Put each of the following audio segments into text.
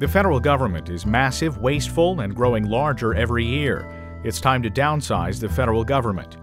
The federal government is massive, wasteful, and growing larger every year. It's time to downsize the federal government.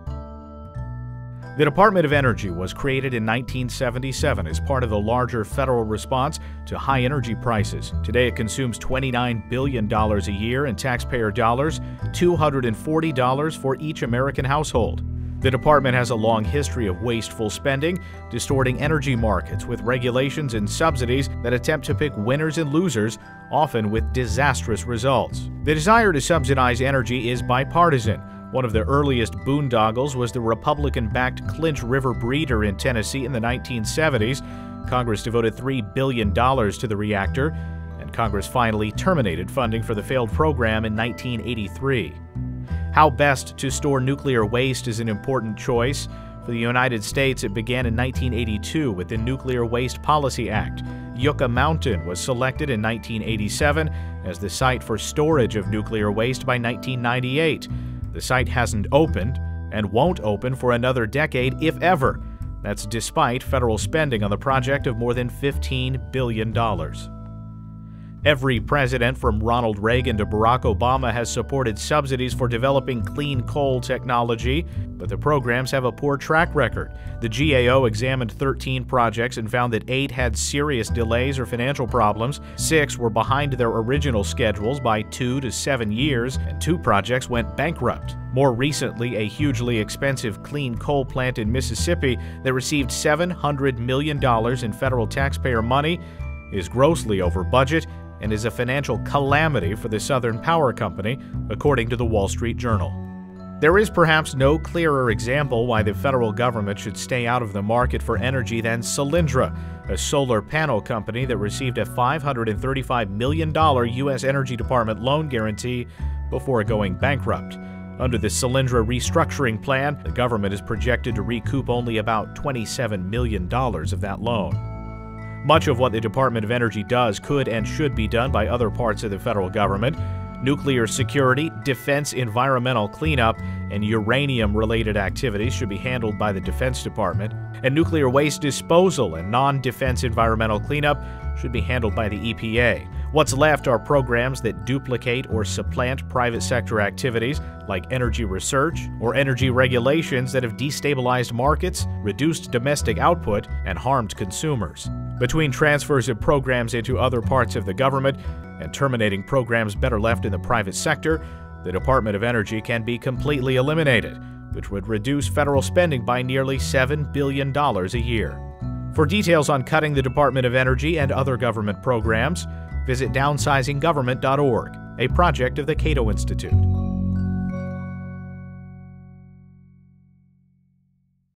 The Department of Energy was created in 1977 as part of the larger federal response to high energy prices. Today it consumes $29 billion a year in taxpayer dollars, $240 for each American household. The department has a long history of wasteful spending, distorting energy markets with regulations and subsidies that attempt to pick winners and losers, often with disastrous results. The desire to subsidize energy is bipartisan. One of the earliest boondoggles was the Republican-backed Clinch River breeder in Tennessee in the 1970s. Congress devoted $3 billion to the reactor, and Congress finally terminated funding for the failed program in 1983. How best to store nuclear waste is an important choice. For the United States, it began in 1982 with the Nuclear Waste Policy Act. Yucca Mountain was selected in 1987 as the site for storage of nuclear waste by 1998. The site hasn't opened and won't open for another decade, if ever. That's despite federal spending on the project of more than $15 billion. Every president from Ronald Reagan to Barack Obama has supported subsidies for developing clean coal technology, but the programs have a poor track record. The GAO examined 13 projects and found that 8 had serious delays or financial problems, 6 were behind their original schedules by 2 to 7 years, and 2 projects went bankrupt. More recently, a hugely expensive clean coal plant in Mississippi that received $700 million in federal taxpayer money is grossly over budget and is a financial calamity for the Southern Power Company, according to the Wall Street Journal. There is perhaps no clearer example why the federal government should stay out of the market for energy than Solyndra, a solar panel company that received a $535 million U.S. Energy Department loan guarantee before going bankrupt. Under the Solyndra restructuring plan, the government is projected to recoup only about $27 million of that loan. Much of what the Department of Energy does could and should be done by other parts of the federal government. Nuclear security, defense environmental cleanup, and uranium-related activities should be handled by the Defense Department, and nuclear waste disposal and non-defense environmental cleanup should be handled by the EPA. What's left are programs that duplicate or supplant private sector activities like energy research or energy regulations that have destabilized markets, reduced domestic output, and harmed consumers. Between transfers of programs into other parts of the government and terminating programs better left in the private sector, the Department of Energy can be completely eliminated, which would reduce federal spending by nearly $7 billion a year. For details on cutting the Department of Energy and other government programs, visit downsizinggovernment.org, a project of the Cato Institute.